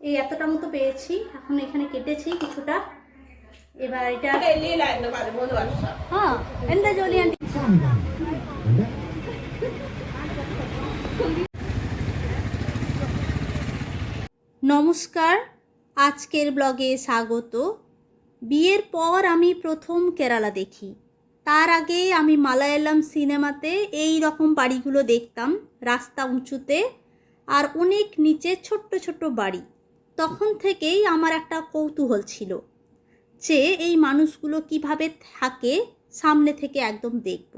এই এতটা মতো পেয়েছি, এখন এখানে কেটেছি কিছুটা। এবার এটা হ্যাঁ এন্ড জলি আন্টি। নমস্কার, আজকের ব্লগে স্বাগত। বিয়ের পর আমি প্রথম কেরালা দেখি। তার আগে আমি মালায়ালাম সিনেমাতে এই রকম বাড়িগুলো দেখতাম, রাস্তা উঁচুতে আর অনেক নিচে ছোট্ট ছোট্ট বাড়ি। তখন থেকেই আমার একটা কৌতূহল ছিল যে এই মানুষগুলো কিভাবে থাকে সামনে থেকে একদম দেখব।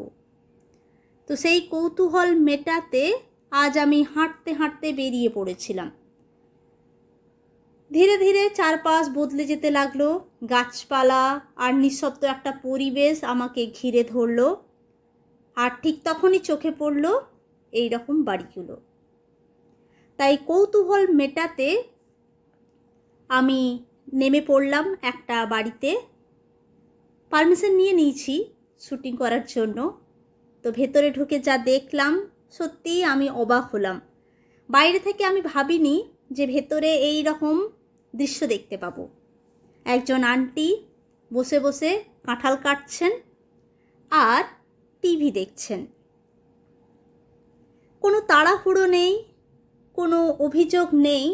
তো সেই কৌতূহল মেটাতে আজ আমি হাঁটতে হাঁটতে বেরিয়ে পড়েছিলাম। ধীরে ধীরে চারপাশ বদলে যেতে লাগলো, গাছপালা আর নিঃশব্দ একটা পরিবেশ আমাকে ঘিরে ধরলো। আর ঠিক তখনই চোখে পড়লো এই রকম বাড়িগুলো। তাই কৌতূহল মেটাতে আমি নেমে পড়লাম একটা বাড়িতে। পারমিশন নিয়ে নিয়েছি শ্যুটিং করার জন্য। তো ভেতরে ঢুকে যা দেখলাম সত্যিই আমি অবাক হলাম। বাইরে থেকে আমি ভাবিনি যে ভেতরে এই রকম দৃশ্য দেখতে পাবো। একজন আন্টি বসে বসে কাঁঠাল কাটছেন আর টিভি দেখছেন। কোনো তাড়াহুড়ো নেই, কোনো অভিযোগ নেই,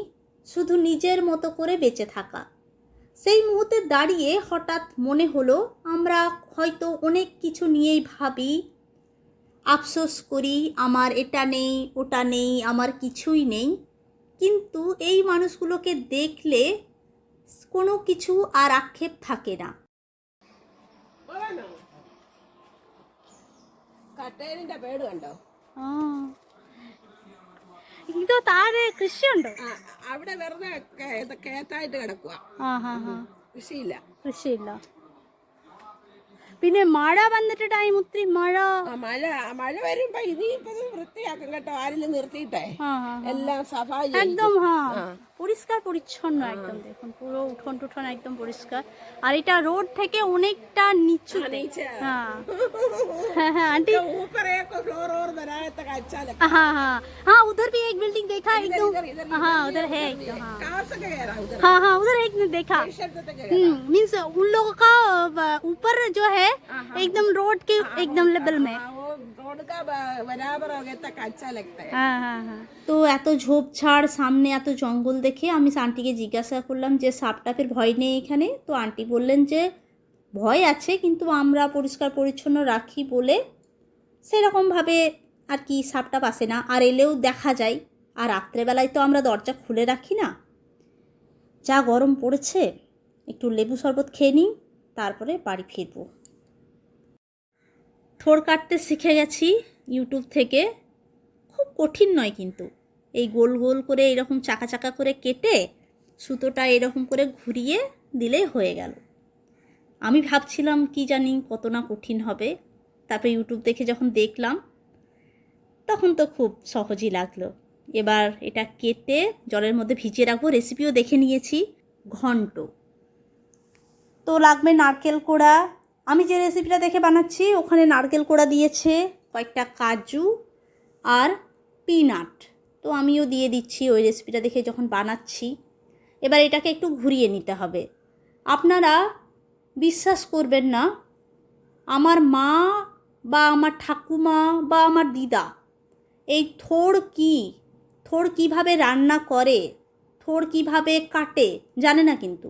শুধু নিজের মতো করে বেঁচে থাকা। সেই মুহূর্তে দাঁড়িয়ে হঠাৎ মনে হলো আমরা হয়তো অনেক কিছু নিয়েই ভাবি, আফসোস করি, আমার এটা নেই ওটা নেই, আমার কিছুই নেই। কিন্তু এই মানুষগুলোকে দেখলে কোনো কিছু আর আক্ষেপ থাকে না। കട്ടേരിന്റെ പേട് കണ്ടോ? ഇത് താഴെ കൃഷിയുണ്ടോ? അവിടെ വെറുതെ കേത്തായിട്ട് കിടക്കുക, കൃഷിയില്ല. കൃഷിയില്ല. പിന്നെ മഴ വന്നിട്ട് ടൈം ഒത്തിരി മഴ മഴ വരുമ്പോ ഇനിയിപ്പോ വൃത്തിയാക്കും കേട്ടോ, ആരെങ്കിലും നിർത്തിയിട്ടെ এല്ലാം সাফাই একদম। হ্যাঁ পরিষ্কার পরিচ্ছন্ন একদম। দেখুন পুরো উঠোন টুঠোন একদম পরিষ্কার। আর এটা রোড থেকে অনেকটা নিচুতে। হ্যাঁ हाँ हाँ आंटी, ऊपर एक फ्लोर और बनाया तक अच्छा लगता है। हाँ हाँ हाँ उधर भी एक बिल्डिंग देखा एकदम। हाँ उधर है एकदम। कहाँ से गया उधर? हाँ हाँ उधर एक देखा। मीन्स उन लोगों का ऊपर जो है एकदम रोड के एकदम लेवल में। रोड का बराबर हो गया तक अच्छा लगता है। हाँ हाँ हाँ। তো এত ঝোপঝাড় সামনে এত জঙ্গল দেখে আমি আন্টিকে জিজ্ঞাসা করলাম যে সাপ টাপের ভয় নেই এখানে? তো আন্টি বললেন যে ভয় আছে, কিন্তু আমরা পরিষ্কার পরিচ্ছন্ন রাখি বলে সেরকমভাবে আর কি সাপটা আসে না। আর এলেও দেখা যায়। আর রাত্রেবেলায় তো আমরা দরজা খুলে রাখি না। যা গরম পড়েছে, একটু লেবু শরবত খেয়ে নিই, তারপরে বাড়ি ফিরবো। থোড় কাটতে শিখে গেছি ইউটিউব থেকে। খুব কঠিন নয় কিন্তু। এই গোল গোল করে এরকম চাকা চাকা করে কেটে সুতোটা এরকম করে ঘুরিয়ে দিলেই হয়ে গেল। আমি ভাবছিলাম কি জানি কত না কঠিন হবে। তারপরে ইউটিউব দেখে যখন দেখলাম তখন তো খুব সহজই লাগলো। এবার এটা কেটে জলের মধ্যে ভিজিয়ে রাখবো। রেসিপিও দেখে নিয়েছি, ঘন্ট। তো লাগবে নারকেল কোড়া। আমি যে রেসিপিটা দেখে বানাচ্ছি ওখানে নারকেল কোড়া দিয়েছে, কয়েকটা কাজু আর পিনাট। তো আমিও দিয়ে দিচ্ছি ওই রেসিপিটা দেখে যখন বানাচ্ছি। এবার এটাকে একটু ঘুরিয়ে নিতে হবে। আপনারা বিশ্বাস করবেন না, আমার মা বা আমার ঠাকুমা বা আমার দিদা এই থোড় কীভাবে রান্না করে, থোড় কীভাবে কাটে জানে না কিন্তু।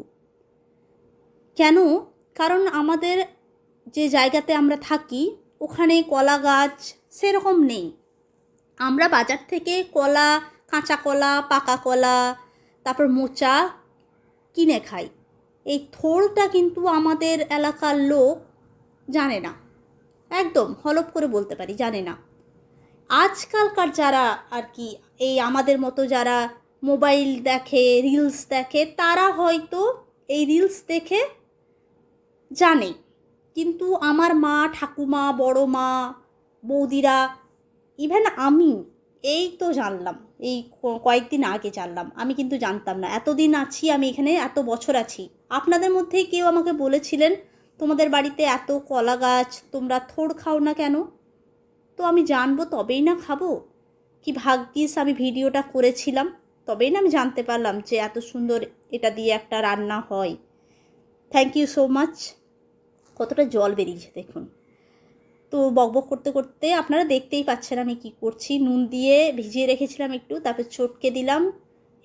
কেন? কারণ আমাদের যে জায়গাতে আমরা থাকি ওখানে কলা গাছ সেরকম নেই। আমরা বাজার থেকে কলা, কাঁচা কলা, পাকা কলা, তারপর মোচা কিনে খাই। এই থোড়টা কিন্তু আমাদের এলাকার লোক জানে না, একদম হলফ করে বলতে পারি জানে না। আজকালকার যারা আর কি এই আমাদের মতো যারা মোবাইল দেখে, রিলস দেখে, তারা হয়তো এই রিলস দেখে জানে। কিন্তু আমার মা, ঠাকুমা, বড় মা, বৌদিরা, ইভেন আমি এই তো জানলাম, এই কয়েকদিন আগে জানলাম। আমি কিন্তু জানতাম না। এতদিন আছি আমি এখানে, এত বছর আছি। আপনাদের মধ্যেই কেউ আমাকে বলেছিলেন তোমাদের বাড়িতে এত কলা গাছ, তোমরা থোড় খাও না কেন? তো আমি জানবো তবেই না খাবো। কি ভাগ্যিস আমি ভিডিওটা করেছিলাম, তবেই না আমি জানতে পারলাম যে এত সুন্দর এটা দিয়ে একটা রান্না হয়। Thank you so much. কতটা জল বেরিয়েছে দেখুন। তো বকবক করতে করতে আপনারা দেখতেই পাচ্ছেন আমি কি করছি। নুন দিয়ে ভিজিয়ে রেখেছিলাম একটু, তারপর চটকে দিলাম।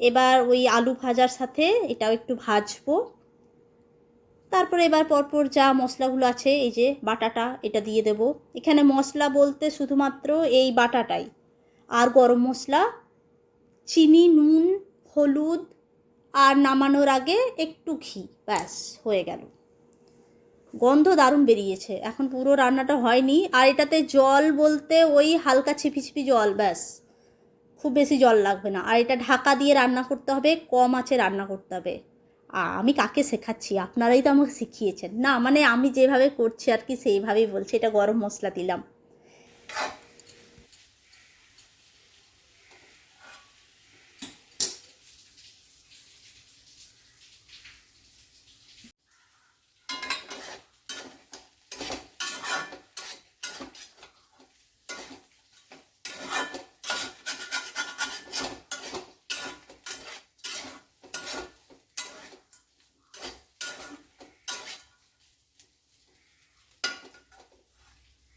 এবার ওই আলু ভাজার সাথে এটাও একটু ভাজবো। তারপরে এবার পরপর যা মশলাগুলো আছে, এই যে বাটাটা, এটা দিয়ে দেব। এখানে মশলা বলতে শুধুমাত্র এই বাটাটাই, আর গরম মশলা, চিনি, নুন, হলুদ, আর নামানোর আগে একটু ঘি, ব্যাস হয়ে গেল। গন্ধ দারুণ বেরিয়েছে। এখন পুরো রান্নাটা হয়নি। আর এটাতে জল বলতে ওই হালকা ছিপি জল, ব্যাস, খুব বেশি জল লাগবে না। আর এটা ঢাকা দিয়ে রান্না করতে হবে, কম আঁচে রান্না করতে হবে। আমি কাকে শেখাচ্ছি? আপনারাই তো আমাকে শিখিয়েছেন। না মানে আমি যেভাবে করছি আর কি সেইভাবেই বলছি। এটা গরম মশলা দিলাম।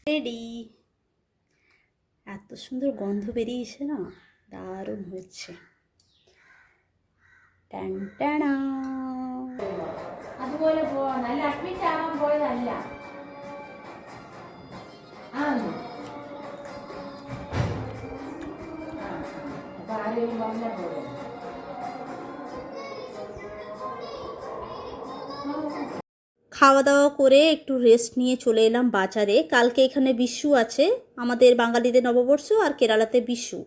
রেডি। এত সুন্দর গন্ধ বেরিয়েছে না, দারুণ হয়েছে। টান টানা। അതുപോലെ നല്ല അഡ്മിറ്റ് ആവാൻ പോയതല്ല. അപ്പൊ ആരെയും വന്ന പോലെ খাওয়া দাওয়া করে একটু রেস্ট নিয়ে চলে এলাম বাজারে। কালকে এখানে বিশু আছে, আমাদের বাঙালিদের নববর্ষ, আর কেরালাতে বিশু।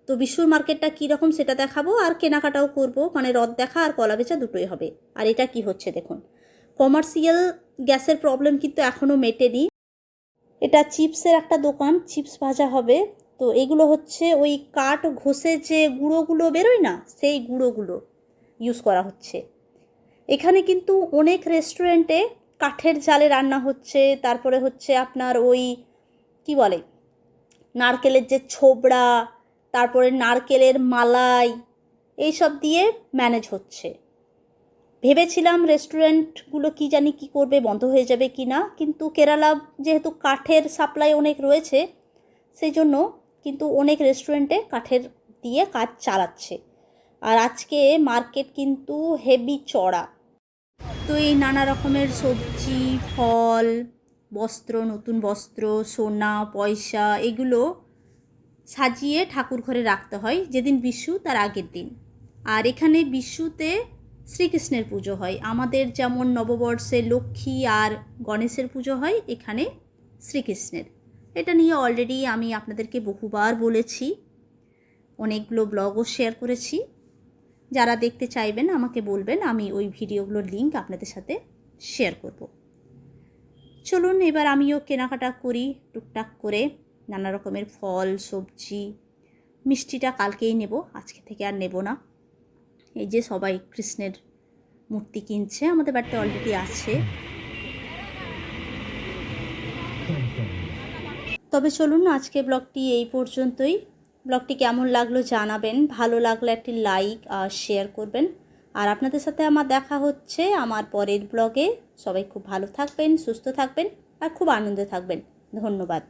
তো বিশুর মার্কেটটা কীরকম সেটা দেখাবো, আর কেনাকাটাও করব। মানে রথ দেখা আর কলা বেচা দুটোই হবে। আর এটা কি হচ্ছে দেখুন, কমার্শিয়াল গ্যাসের প্রবলেম কিন্তু এখনও মেটেনি। এটা চিপসের একটা দোকান, চিপস ভাজা হবে। তো এগুলো হচ্ছে ওই কাঠ ঘষে যে গুঁড়োগুলো বেরোয় না, সেই গুঁড়োগুলো ইউজ করা হচ্ছে। এখানে কিন্তু অনেক রেস্টুরেন্টে কাঠের জালে রান্না হচ্ছে। তারপরে হচ্ছে আপনার ওই কি বলে, নারকেলের যে ছোবড়া, তারপরে নারকেলের মালাই, এইসব দিয়ে ম্যানেজ হচ্ছে। ভেবেছিলাম রেস্টুরেন্টগুলো কি জানি কি করবে, বন্ধ হয়ে যাবে কি না, কিন্তু কেরালা যেহেতু কাঠের সাপ্লাই অনেক রয়েছে, সেই জন্য কিন্তু অনেক রেস্টুরেন্টে কাঠের দিয়ে কাজ চালাচ্ছে। আর আজকে মার্কেট কিন্তু হেভি চড়া। তো এই নানা রকমের সবজি, ফল, বস্ত্র, নতুন বস্ত্র, সোনা পয়সা, এগুলো সাজিয়ে ঠাকুর ঘরে রাখতে হয় যেদিন বিশু তার আগের দিন। আর এখানে বিশুতে শ্রীকৃষ্ণের পুজো হয়। আমাদের যেমন নববর্ষে লক্ষ্মী আর গণেশের পুজো হয়, এখানে শ্রীকৃষ্ণের। এটা নিয়ে অলরেডি আমি আপনাদেরকে বহুবার বলেছি, অনেকগুলো ব্লগও শেয়ার করেছি। যারা দেখতে চাইবেন আমাকে বলবেন, আমি ওই ভিডিওগুলোর লিঙ্ক আপনাদের সাথে শেয়ার করব। চলুন এবার আমিও কেনাকাটা করি টুকটাক করে, নানা রকমের ফল, সবজি। মিষ্টিটা কালকেই নেব, আজকে থেকে আর নেব না। এই যে সবাই কৃষ্ণের মূর্তি কিনছে, আমাদের বাড়িতে অলরেডি আছে। তবে চলুন আজকে ব্লগটি এই পর্যন্তই। ব্লগটি কেমন লাগলো জানাবেন, ভালো লাগলে একটি লাইক আর শেয়ার করবেন। আর আপনাদের সাথে আমার দেখা হচ্ছে আমার পরের ব্লগে। সবাই খুব ভালো থাকবেন, সুস্থ থাকবেন, আর খুব আনন্দে থাকবেন। ধন্যবাদ।